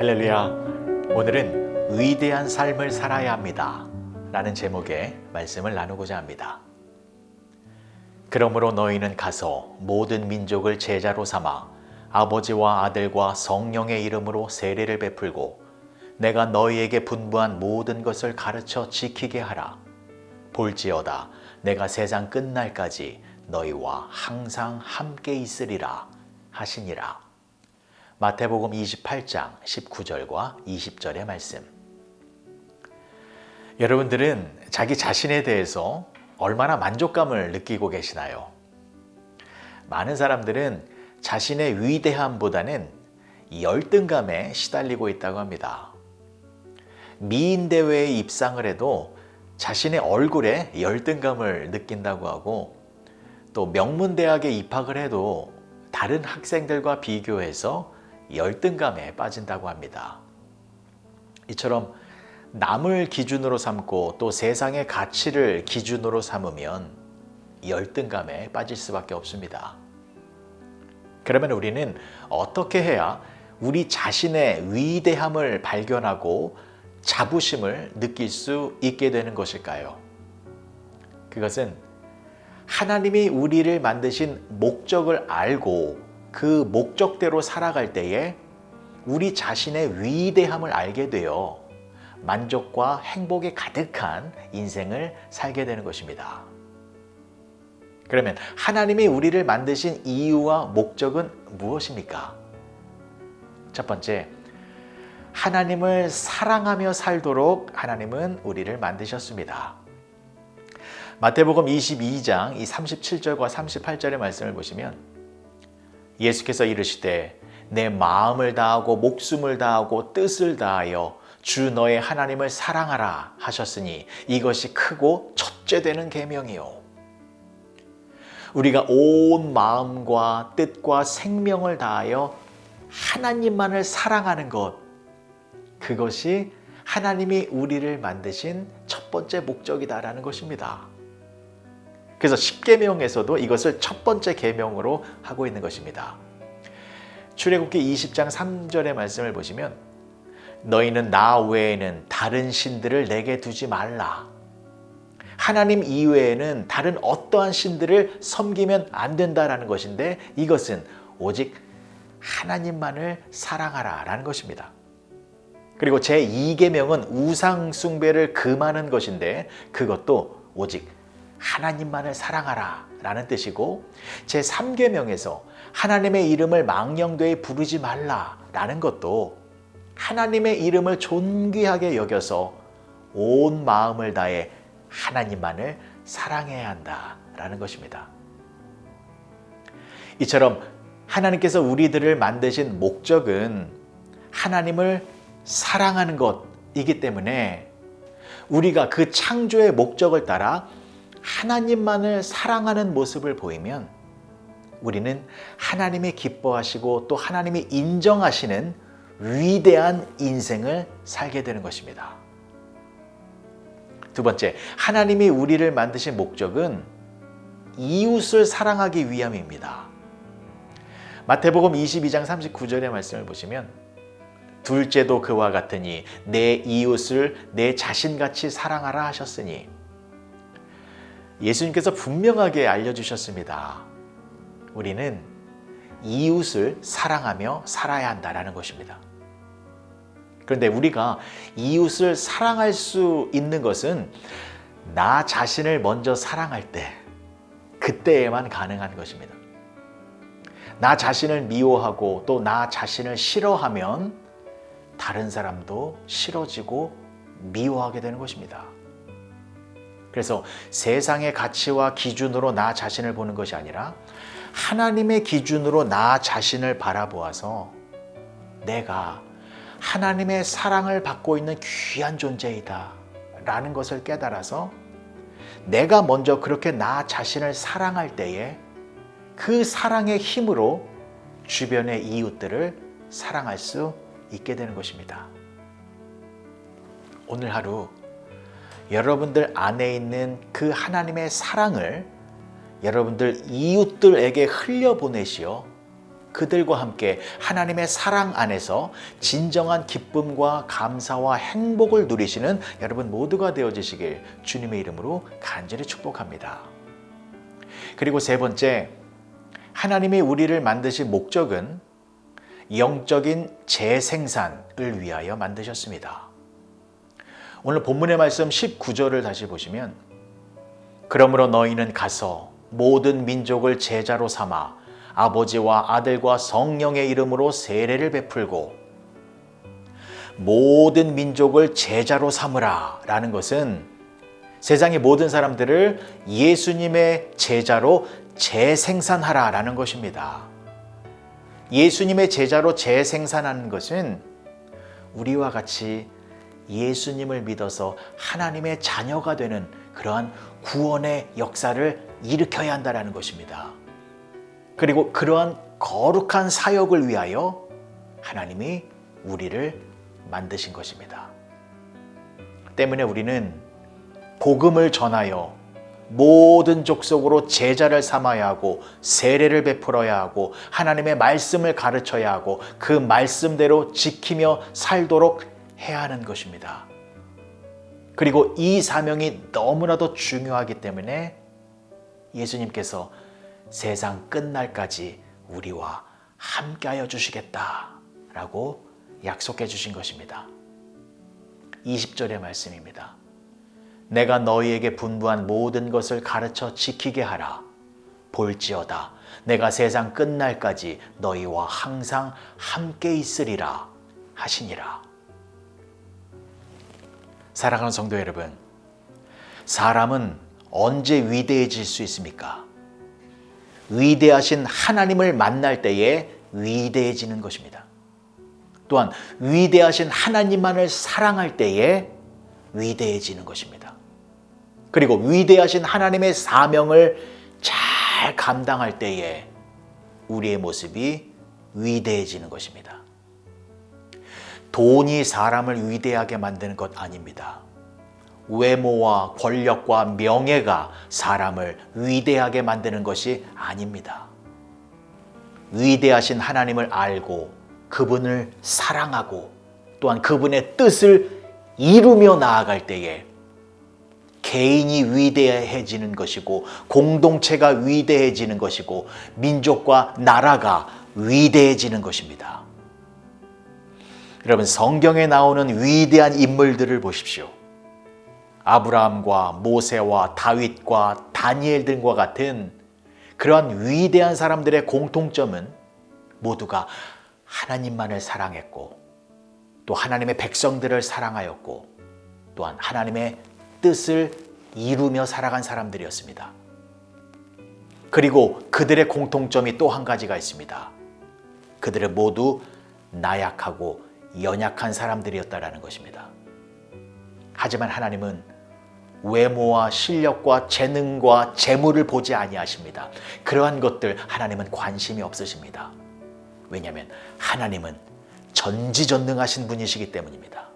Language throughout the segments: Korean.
할렐루야. 오늘은 위대한 삶을 살아야 합니다 라는 제목의 말씀을 나누고자 합니다. 그러므로 너희는 가서 모든 민족을 제자로 삼아 아버지와 아들과 성령의 이름으로 세례를 베풀고 내가 너희에게 분부한 모든 것을 가르쳐 지키게 하라. 볼지어다 내가 세상 끝날까지 너희와 항상 함께 있으리라 하시니라. 마태복음 28장 19절과 20절의 말씀. 여러분들은 자기 자신에 대해서 얼마나 만족감을 느끼고 계시나요? 많은 사람들은 자신의 위대함보다는 열등감에 시달리고 있다고 합니다. 미인대회에 입상을 해도 자신의 얼굴에 열등감을 느낀다고 하고, 또 명문대학에 입학을 해도 다른 학생들과 비교해서 열등감에 빠진다고 합니다. 이처럼 남을 기준으로 삼고 또 세상의 가치를 기준으로 삼으면 열등감에 빠질 수밖에 없습니다. 그러면 우리는 어떻게 해야 우리 자신의 위대함을 발견하고 자부심을 느낄 수 있게 되는 것일까요? 그것은 하나님이 우리를 만드신 목적을 알고 그 목적대로 살아갈 때에 우리 자신의 위대함을 알게 되어 만족과 행복에 가득한 인생을 살게 되는 것입니다. 그러면 하나님이 우리를 만드신 이유와 목적은 무엇입니까? 첫 번째, 하나님을 사랑하며 살도록 하나님은 우리를 만드셨습니다. 마태복음 22장 37절과 38절의 말씀을 보시면 예수께서 이르시되 내 마음을 다하고 목숨을 다하고 뜻을 다하여 주 너의 하나님을 사랑하라 하셨으니 이것이 크고 첫째 되는 계명이요. 우리가 온 마음과 뜻과 생명을 다하여 하나님만을 사랑하는 것, 그것이 하나님이 우리를 만드신 첫 번째 목적이다라는 것입니다. 그래서 10계명에서도 이것을 첫 번째 계명으로 하고 있는 것입니다. 출애굽기 20장 3절의 말씀을 보시면 너희는 나 외에는 다른 신들을 내게 두지 말라. 하나님 이외에는 다른 어떠한 신들을 섬기면 안 된다라는 것인데, 이것은 오직 하나님만을 사랑하라 라는 것입니다. 그리고 제2계명은 우상 숭배를 금하는 것인데, 그것도 오직 하나님만을 사랑하라 라는 뜻이고, 제3계명에서 하나님의 이름을 망령되이 부르지 말라 라는 것도 하나님의 이름을 존귀하게 여겨서 온 마음을 다해 하나님만을 사랑해야 한다 라는 것입니다. 이처럼 하나님께서 우리들을 만드신 목적은 하나님을 사랑하는 것이기 때문에 우리가 그 창조의 목적을 따라 하나님만을 사랑하는 모습을 보이면 우리는 하나님이 기뻐하시고 또 하나님이 인정하시는 위대한 인생을 살게 되는 것입니다. 두 번째, 하나님이 우리를 만드신 목적은 이웃을 사랑하기 위함입니다. 마태복음 22장 39절의 말씀을 보시면 둘째도 그와 같으니 내 이웃을 내 자신같이 사랑하라 하셨으니, 예수님께서 분명하게 알려주셨습니다. 우리는 이웃을 사랑하며 살아야 한다는 것입니다. 그런데 우리가 이웃을 사랑할 수 있는 것은 나 자신을 먼저 사랑할 때, 그때에만 가능한 것입니다. 나 자신을 미워하고 또 나 자신을 싫어하면 다른 사람도 싫어지고 미워하게 되는 것입니다. 그래서 세상의 가치와 기준으로 나 자신을 보는 것이 아니라 하나님의 기준으로 나 자신을 바라보아서 내가 하나님의 사랑을 받고 있는 귀한 존재이다 라는 것을 깨달아서 내가 먼저 그렇게 나 자신을 사랑할 때에 그 사랑의 힘으로 주변의 이웃들을 사랑할 수 있게 되는 것입니다. 오늘 하루 여러분들 안에 있는 그 하나님의 사랑을 여러분들 이웃들에게 흘려보내시어 그들과 함께 하나님의 사랑 안에서 진정한 기쁨과 감사와 행복을 누리시는 여러분 모두가 되어지시길 주님의 이름으로 간절히 축복합니다. 그리고 세 번째, 하나님이 우리를 만드신 목적은 영적인 재생산을 위하여 만드셨습니다. 오늘 본문의 말씀 19절을 다시 보시면, 그러므로 너희는 가서 모든 민족을 제자로 삼아 아버지와 아들과 성령의 이름으로 세례를 베풀고, 모든 민족을 제자로 삼으라 라는 것은 세상의 모든 사람들을 예수님의 제자로 재생산하라 라는 것입니다. 예수님의 제자로 재생산하는 것은 우리와 같이 예수님을 믿어서 하나님의 자녀가 되는 그러한 구원의 역사를 일으켜야 한다는 것입니다. 그리고 그러한 거룩한 사역을 위하여 하나님이 우리를 만드신 것입니다. 때문에 우리는 복음을 전하여 모든 족속으로 제자를 삼아야 하고 세례를 베풀어야 하고 하나님의 말씀을 가르쳐야 하고 그 말씀대로 지키며 살도록 해야 하는 것입니다. 그리고 이 사명이 너무나도 중요하기 때문에 예수님께서 세상 끝날까지 우리와 함께하여 주시겠다라고 약속해 주신 것입니다. 20절의 말씀입니다. 내가 너희에게 분부한 모든 것을 가르쳐 지키게 하라. 볼지어다 내가 세상 끝날까지 너희와 항상 함께 있으리라 하시니라. 사랑하는 성도 여러분, 사람은 언제 위대해질 수 있습니까? 위대하신 하나님을 만날 때에 위대해지는 것입니다. 또한 위대하신 하나님만을 사랑할 때에 위대해지는 것입니다. 그리고 위대하신 하나님의 사명을 잘 감당할 때에 우리의 모습이 위대해지는 것입니다. 돈이 사람을 위대하게 만드는 것 아닙니다. 외모와 권력과 명예가 사람을 위대하게 만드는 것이 아닙니다. 위대하신 하나님을 알고 그분을 사랑하고 또한 그분의 뜻을 이루며 나아갈 때에 개인이 위대해지는 것이고 공동체가 위대해지는 것이고 민족과 나라가 위대해지는 것입니다. 여러분, 성경에 나오는 위대한 인물들을 보십시오. 아브라함과 모세와 다윗과 다니엘 등과 같은 그러한 위대한 사람들의 공통점은 모두가 하나님만을 사랑했고 또 하나님의 백성들을 사랑하였고 또한 하나님의 뜻을 이루며 살아간 사람들이었습니다. 그리고 그들의 공통점이 또 한 가지가 있습니다. 그들은 모두 나약하고 연약한 사람들이었다라는 것입니다. 하지만 하나님은 외모와 실력과 재능과 재물을 보지 아니하십니다. 그러한 것들 하나님은 관심이 없으십니다. 왜냐하면 하나님은 전지전능하신 분이시기 때문입니다.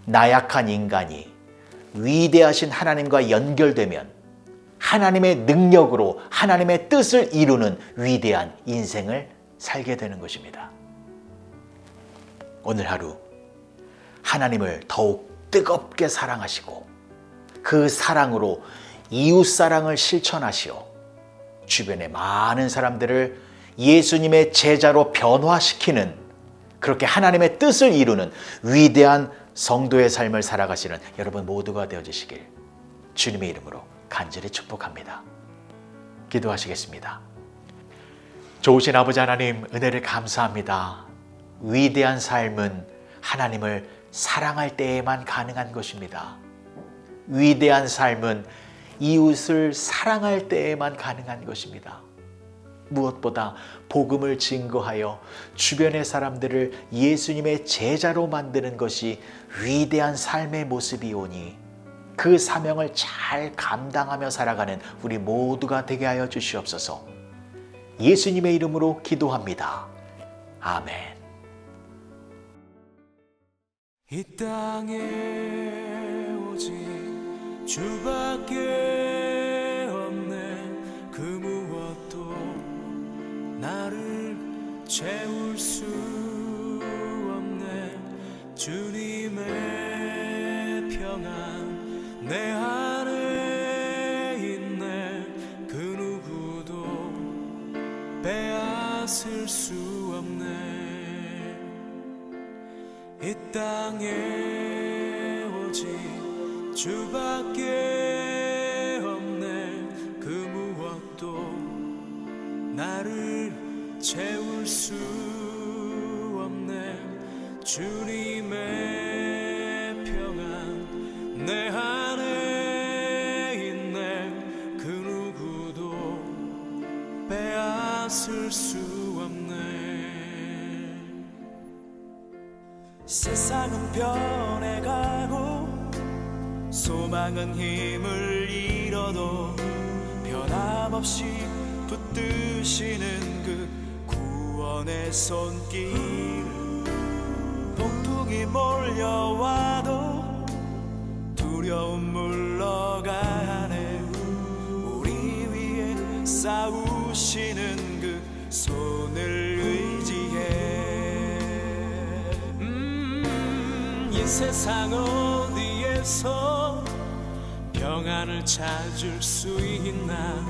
나약한 인간이 위대하신 하나님과 연결되면 하나님의 능력으로 하나님의 뜻을 이루는 위대한 인생을 살게 되는 것입니다. 오늘 하루 하나님을 더욱 뜨겁게 사랑하시고 그 사랑으로 이웃사랑을 실천하시어 주변의 많은 사람들을 예수님의 제자로 변화시키는 그렇게 하나님의 뜻을 이루는 위대한 성도의 삶을 살아가시는 여러분 모두가 되어주시길 주님의 이름으로 간절히 축복합니다. 기도하시겠습니다. 좋으신 아버지 하나님, 은혜를 감사합니다. 위대한 삶은 하나님을 사랑할 때에만 가능한 것입니다. 위대한 삶은 이웃을 사랑할 때에만 가능한 것입니다. 무엇보다 복음을 증거하여 주변의 사람들을 예수님의 제자로 만드는 것이 위대한 삶의 모습이오니 그 사명을 잘 감당하며 살아가는 우리 모두가 되게 하여 주시옵소서. 예수님의 이름으로 기도합니다. 아멘. 이 땅에 오직 주밖에 없네. 그 무엇도 나를 채울 수 없네. 주님의 평안 내 안에 있네. 그 누구도 빼앗을 수 없네. 이 땅에 오직 주밖에 없네. 그 무엇도 나를 채울 수 없네. 주님의 평안 내 안에 있네. 그 누구도 빼앗을 수 없네. 세상은 변해가고 소망은 힘을 잃어도 변함없이 붙드시는 그 구원의 손길. 폭풍이 몰려와도 두려움 물러가네. 우리 위에 싸우시는 그 손을 의지해. 이 세상 어디에서 평안을 찾을 수 있나.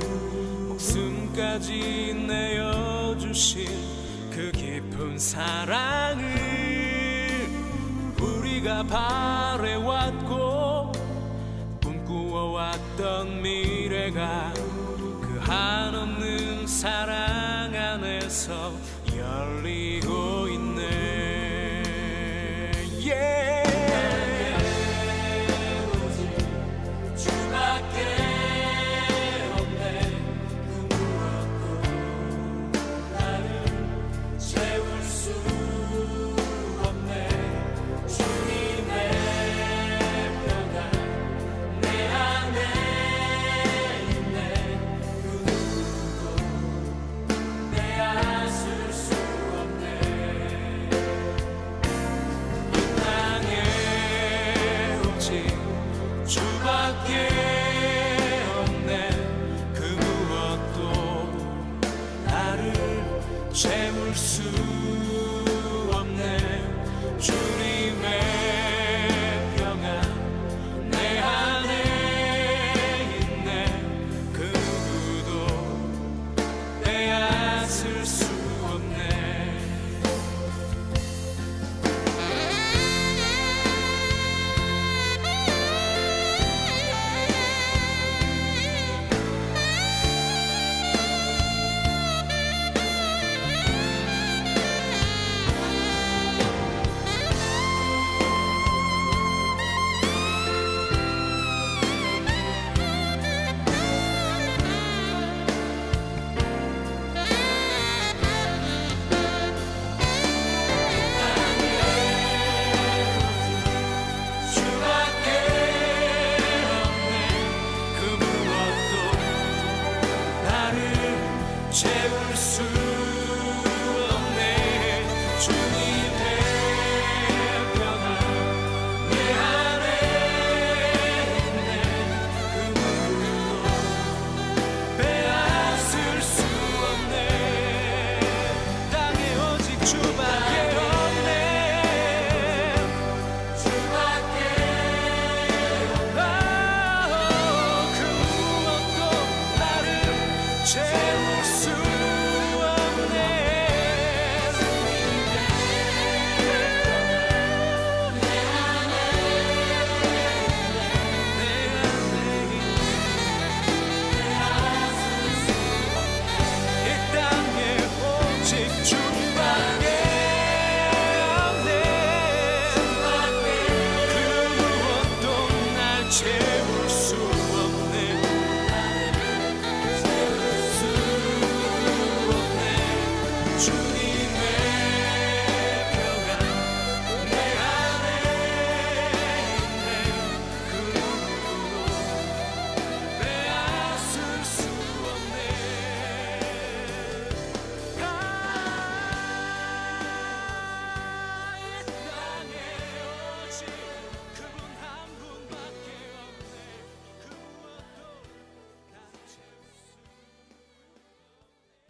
목숨까지 내어주신 그 깊은 사랑을 우리가 바래왔고 꿈꾸어왔던 미래가 그 한없는 사랑 안에서 열리고 있네. 채울 수 없네. 주님의 평안 내 안에 있네. 그 누구도 빼앗을 수 없네. 채울 수 없네.